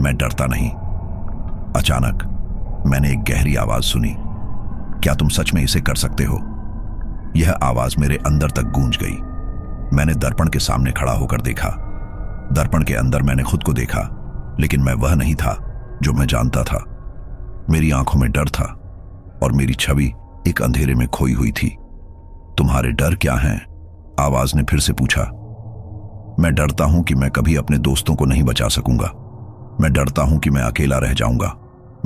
मैं डरता नहीं। अचानक मैंने एक गहरी आवाज सुनी, क्या तुम सच में इसे कर सकते हो? यह आवाज मेरे अंदर तक गूंज गई। मैंने दर्पण के सामने खड़ा होकर देखा। दर्पण के अंदर मैंने खुद को देखा, लेकिन मैं वह नहीं था जो मैं जानता था। मेरी आंखों में डर था और मेरी छवि एक अंधेरे में खोई हुई थी। तुम्हारे डर क्या हैं? आवाज ने फिर से पूछा। मैं डरता हूं कि मैं कभी अपने दोस्तों को नहीं बचा सकूंगा। मैं डरता हूं कि मैं अकेला रह जाऊंगा,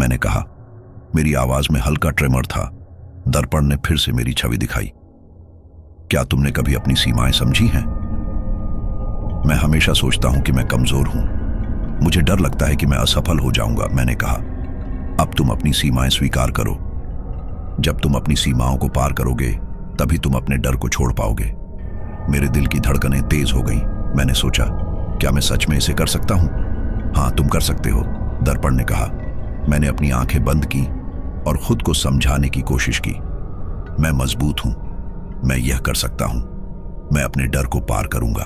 मैंने कहा। मेरी आवाज में हल्का ट्रेमर था। दर्पण ने फिर से मेरी छवि दिखाई। क्या तुमने कभी अपनी सीमाएं समझी हैं? मैं हमेशा सोचता हूं कि मैं कमजोर हूं। मुझे डर लगता है कि मैं असफल हो जाऊंगा, मैंने कहा। अब तुम अपनी सीमाएं स्वीकार करो। जब तुम अपनी सीमाओं को पार करोगे, तभी तुम अपने डर को छोड़ पाओगे। मेरे दिल की धड़कनें तेज हो गईं। मैंने सोचा, क्या मैं सच में इसे कर सकता हूं? हां, तुम कर सकते हो, दर्पण ने कहा। मैंने अपनी आंखें बंद की और खुद को समझाने की कोशिश की। मैं मजबूत हूं, मैं यह कर सकता हूं, मैं अपने डर को पार करूंगा।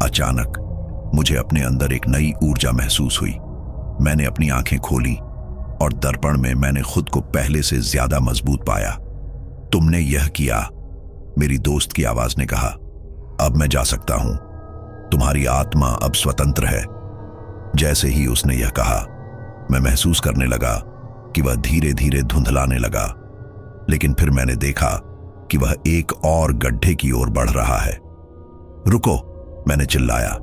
अचानक मुझे अपने अंदर एक नई ऊर्जा महसूस हुई। मैंने अपनी आंखें खोली और दर्पण में मैंने खुद को पहले से ज्यादा मजबूत पाया। तुमने यह किया, मेरी दोस्त की आवाज ने कहा। अब मैं जा सकता हूं। तुम्हारी आत्मा अब स्वतंत्र है। जैसे ही उसने यह कहा, मैं महसूस करने लगा कि वह धीरे धीरे धुंधलाने लगा। लेकिन फिर मैंने देखा कि वह एक और गड्ढे की ओर बढ़ रहा है। रुको, मैंने चिल्लाया।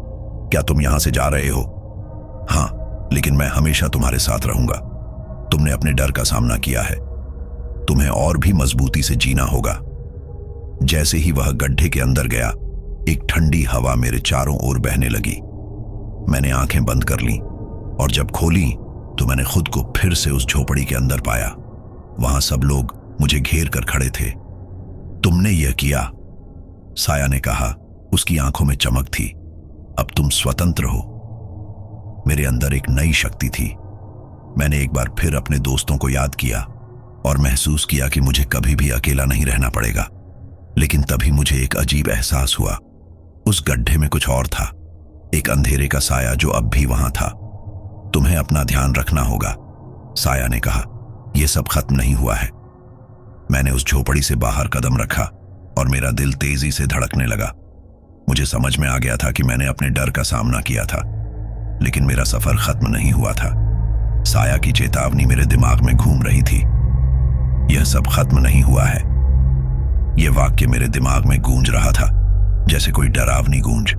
क्या तुम यहां से जा रहे हो? हां, लेकिन मैं हमेशा तुम्हारे साथ रहूंगा। तुमने अपने डर का सामना किया है, तुम्हें और भी मजबूती से जीना होगा। जैसे ही वह गड्ढे के अंदर गया, एक ठंडी हवा मेरे चारों ओर बहने लगी। मैंने आंखें बंद कर लीं और जब खोली तो मैंने खुद को फिर से उस झोपड़ी के अंदर पाया। वहां सब लोग मुझे घेर कर खड़े थे। तुमने यह किया, साया ने कहा। उसकी आंखों में चमक थी। अब तुम स्वतंत्र हो। मेरे अंदर एक नई शक्ति थी। मैंने एक बार फिर अपने दोस्तों को याद किया और महसूस किया कि मुझे कभी भी अकेला नहीं रहना पड़ेगा। लेकिन तभी मुझे एक अजीब एहसास हुआ। उस गड्ढे में कुछ और था, एक अंधेरे का साया जो अब भी वहां था। तुम्हें अपना ध्यान रखना होगा, साया ने कहा। यह सब खत्म नहीं हुआ है। मैंने उस झोपड़ी से बाहर कदम रखा और मेरा दिल तेजी से धड़कने लगा। मुझे समझ में आ गया था कि मैंने अपने डर का सामना किया था, लेकिन मेरा सफर खत्म नहीं हुआ था। साया की चेतावनी मेरे दिमाग में घूम रही थी। यह सब खत्म नहीं हुआ है। यह वाक्य मेरे दिमाग में गूंज रहा था, जैसे कोई डरावनी गूंज।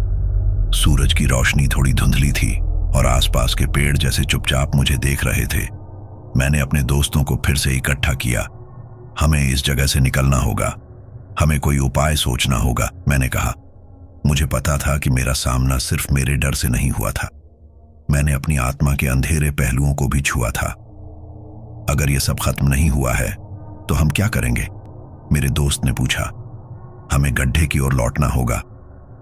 सूरज की रोशनी थोड़ी धुंधली थी और आसपास के पेड़ जैसे चुपचाप मुझे देख रहे थे। मैंने अपने दोस्तों को फिर से इकट्ठा किया। हमें इस जगह से निकलना होगा, हमें कोई उपाय सोचना होगा, मैंने कहा। मुझे पता था कि मेरा सामना सिर्फ मेरे डर से नहीं हुआ था। मैंने अपनी आत्मा के अंधेरे पहलुओं को भी छुआ था। अगर यह सब खत्म नहीं हुआ है तो हम क्या करेंगे? मेरे दोस्त ने पूछा। हमें गड्ढे की ओर लौटना होगा।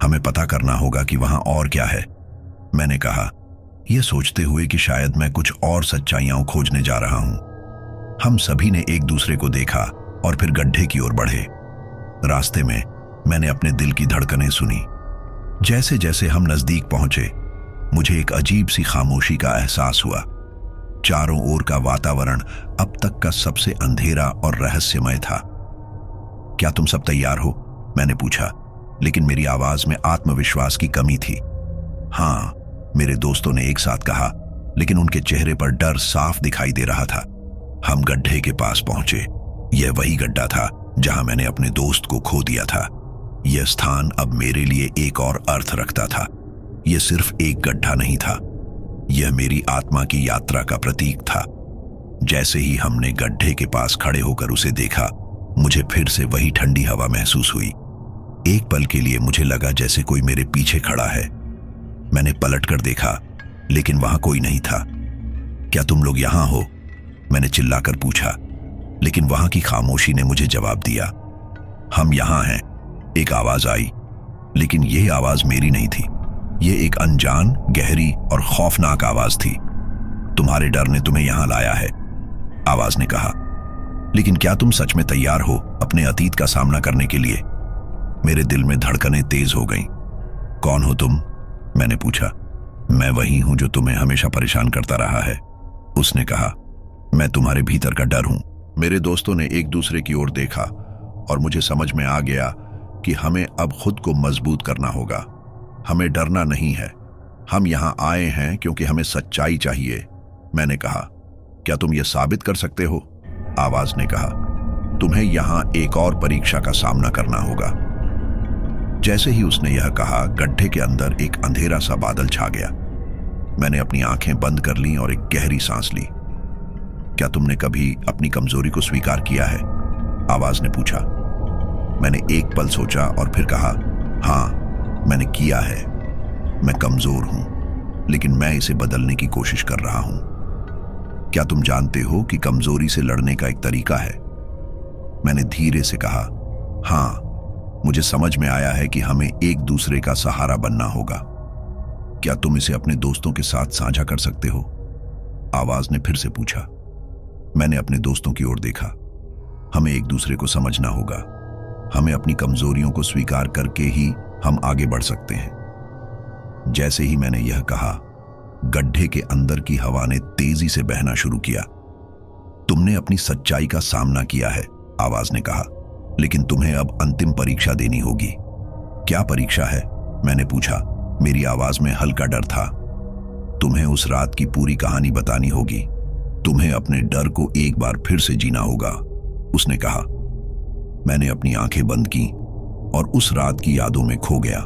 हमें पता करना होगा कि वहां और क्या है, मैंने कहा, यह सोचते हुए कि शायद मैं कुछ और सच्चाइयां खोजने जा रहा हूं। हम सभी ने एक दूसरे को देखा और फिर गड्ढे की ओर बढ़े। रास्ते में मैंने अपने दिल की धड़कनें सुनी। जैसे जैसे हम नजदीक पहुंचे, मुझे एक अजीब सी खामोशी का एहसास हुआ। चारों ओर का वातावरण अब तक का सबसे अंधेरा और रहस्यमय था। क्या तुम सब तैयार हो? मैंने पूछा, लेकिन मेरी आवाज में आत्मविश्वास की कमी थी। हाँ, मेरे दोस्तों ने एक साथ कहा, लेकिन उनके चेहरे पर डर साफ दिखाई दे रहा था। हम गड्ढे के पास पहुंचे। यह वही गड्ढा था जहां मैंने अपने दोस्त को खो दिया था। यह स्थान अब मेरे लिए एक और अर्थ रखता था। यह सिर्फ एक गड्ढा नहीं था, यह मेरी आत्मा की यात्रा का प्रतीक था। जैसे ही हमने गड्ढे के पास खड़े होकर उसे देखा, मुझे फिर से वही ठंडी हवा महसूस हुई। एक पल के लिए मुझे लगा जैसे कोई मेरे पीछे खड़ा है। मैंने पलटकर देखा, लेकिन वहां कोई नहीं था। क्या तुम लोग यहां हो? मैंने चिल्लाकर पूछा, लेकिन वहां की खामोशी ने मुझे जवाब दिया। हम यहां हैं, एक आवाज आई, लेकिन यह आवाज मेरी नहीं थी। यह एक अनजान, गहरी और खौफनाक आवाज थी। तुम्हारे डर ने तुम्हें यहां लाया है, आवाज ने कहा। लेकिन क्या तुम सच में तैयार हो अपने अतीत का सामना करने के लिए? मेरे दिल में धड़कनें तेज हो गईं। कौन हो तुम? मैंने पूछा। मैं वही हूं जो तुम्हें हमेशा परेशान करता रहा है, उसने कहा। मैं तुम्हारे भीतर का डर हूं। मेरे दोस्तों ने एक दूसरे की ओर देखा और मुझे समझ में आ गया कि हमें अब खुद को मजबूत करना होगा। हमें डरना नहीं है। हम यहां आए हैं क्योंकि हमें सच्चाई चाहिए, मैंने कहा। क्या तुम यह साबित कर सकते हो? आवाज ने कहा। तुम्हें यहां एक और परीक्षा का सामना करना होगा। जैसे ही उसने यह कहा, गड्ढे के अंदर एक अंधेरा सा बादल छा गया। मैंने अपनी आंखें बंद कर लीं और एक गहरी सांस ली। क्या तुमने कभी अपनी कमजोरी को स्वीकार किया है? आवाज ने पूछा। मैंने एक पल सोचा और फिर कहा, हां, मैंने किया है। मैं कमजोर हूं, लेकिन मैं इसे बदलने की कोशिश कर रहा हूं। क्या तुम जानते हो कि कमजोरी से लड़ने का एक तरीका है? मैंने धीरे से कहा, हां, मुझे समझ में आया है कि हमें एक दूसरे का सहारा बनना होगा। क्या तुम इसे अपने दोस्तों के साथ साझा कर सकते हो? आवाज ने फिर से पूछा। मैंने अपने दोस्तों की ओर देखा। हमें एक दूसरे को समझना होगा। हमें अपनी कमजोरियों को स्वीकार करके ही हम आगे बढ़ सकते हैं। जैसे ही मैंने यह कहा, गड्ढे के अंदर की हवा ने तेजी से बहना शुरू किया। तुमने अपनी सच्चाई का सामना किया है, आवाज ने कहा, लेकिन तुम्हें अब अंतिम परीक्षा देनी होगी। क्या परीक्षा है? मैंने पूछा। मेरी आवाज में हल्का डर था। तुम्हें उस रात की पूरी कहानी बतानी होगी। तुम्हें अपने डर को एक बार फिर से जीना होगा, उसने कहा। मैंने अपनी आंखें बंद की और उस रात की यादों में खो गया।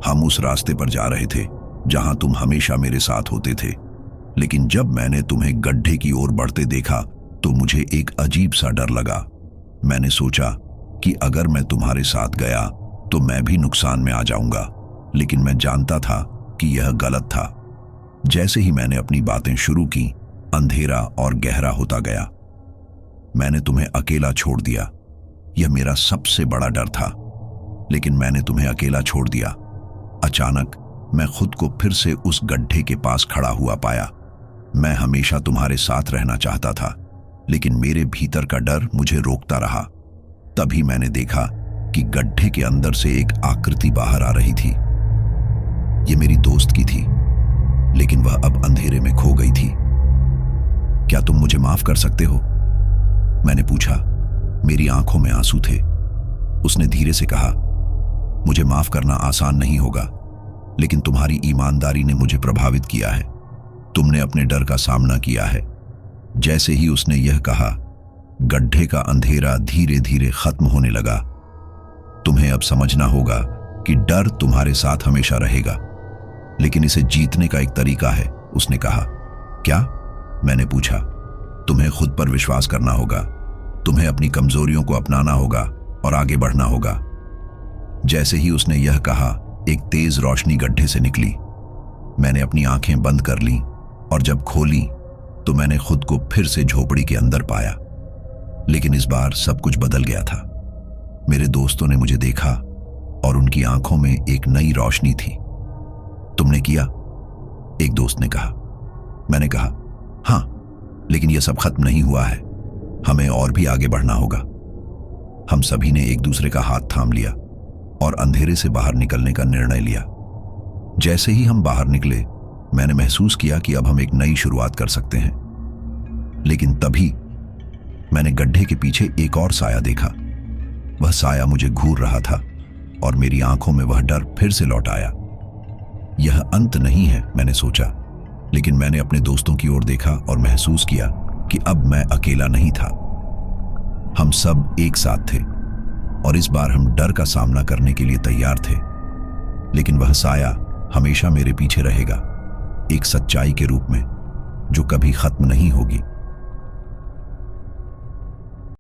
हम उस रास्ते पर जा रहे थे जहां तुम हमेशा मेरे साथ होते थे, लेकिन जब मैंने तुम्हें गड्ढे की ओर बढ़ते देखा तो मुझे एक अजीब सा डर लगा। मैंने सोचा कि अगर मैं तुम्हारे साथ गया तो मैं भी नुकसान में आ जाऊंगा, लेकिन मैं जानता था कि यह गलत था। जैसे ही मैंने अपनी बातें शुरू की, अंधेरा और गहरा होता गया। मैंने तुम्हें अकेला छोड़ दिया। यह मेरा सबसे बड़ा डर था। लेकिन मैंने तुम्हें अकेला छोड़ दिया। अचानक मैं खुद को फिर से उस गड्ढे के पास खड़ा हुआ पाया। मैं हमेशा तुम्हारे साथ रहना चाहता था, लेकिन मेरे भीतर का डर मुझे रोकता रहा। तभी मैंने देखा कि गड्ढे के अंदर से एक आकृति बाहर आ रही थी। ये मेरी दोस्त की थी, लेकिन वह अब अंधेरे में खो गई थी। क्या तुम मुझे माफ कर सकते हो? मैंने पूछा। मेरी आंखों में आंसू थे। उसने धीरे से कहा, मुझे माफ करना आसान नहीं होगा, लेकिन तुम्हारी ईमानदारी ने मुझे प्रभावित किया है। तुमने अपने डर का सामना किया है। जैसे ही उसने यह कहा, गड्ढे का अंधेरा धीरे धीरे खत्म होने लगा। तुम्हें अब समझना होगा कि डर तुम्हारे साथ हमेशा रहेगा, लेकिन इसे जीतने का एक तरीका है, उसने कहा। क्या? मैंने पूछा। तुम्हें खुद पर विश्वास करना होगा। तुम्हें अपनी कमजोरियों को अपनाना होगा और आगे बढ़ना होगा। जैसे ही उसने यह कहा, एक तेज रोशनी गड्ढे से निकली। मैंने अपनी आंखें बंद कर लीं और जब खोली तो मैंने खुद को फिर से झोपड़ी के अंदर पाया। लेकिन इस बार सब कुछ बदल गया था। मेरे दोस्तों ने मुझे देखा और उनकी आंखों में एक नई रोशनी थी। तुमने किया? एक दोस्त ने कहा। मैंने कहा, हाँ, लेकिन यह सब खत्म नहीं हुआ है। हमें और भी आगे बढ़ना होगा। हम सभी ने एक दूसरे का हाथ थाम लिया और अंधेरे से बाहर निकलने का निर्णय लिया। जैसे ही हम बाहर निकले, मैंने महसूस किया कि अब हम एक नई शुरुआत कर सकते हैं। लेकिन तभी मैंने गड्ढे के पीछे एक और साया देखा। वह साया मुझे घूर रहा था और मेरी आंखों में वह डर फिर से लौट आया। यह अंत नहीं है, मैंने सोचा, लेकिन मैंने अपने दोस्तों की ओर देखा और महसूस किया कि अब मैं अकेला नहीं था। हम सब एक साथ थे और इस बार हम डर का सामना करने के लिए तैयार थे। लेकिन वह साया हमेशा मेरे पीछे रहेगा, एक सच्चाई के रूप में जो कभी खत्म नहीं होगी।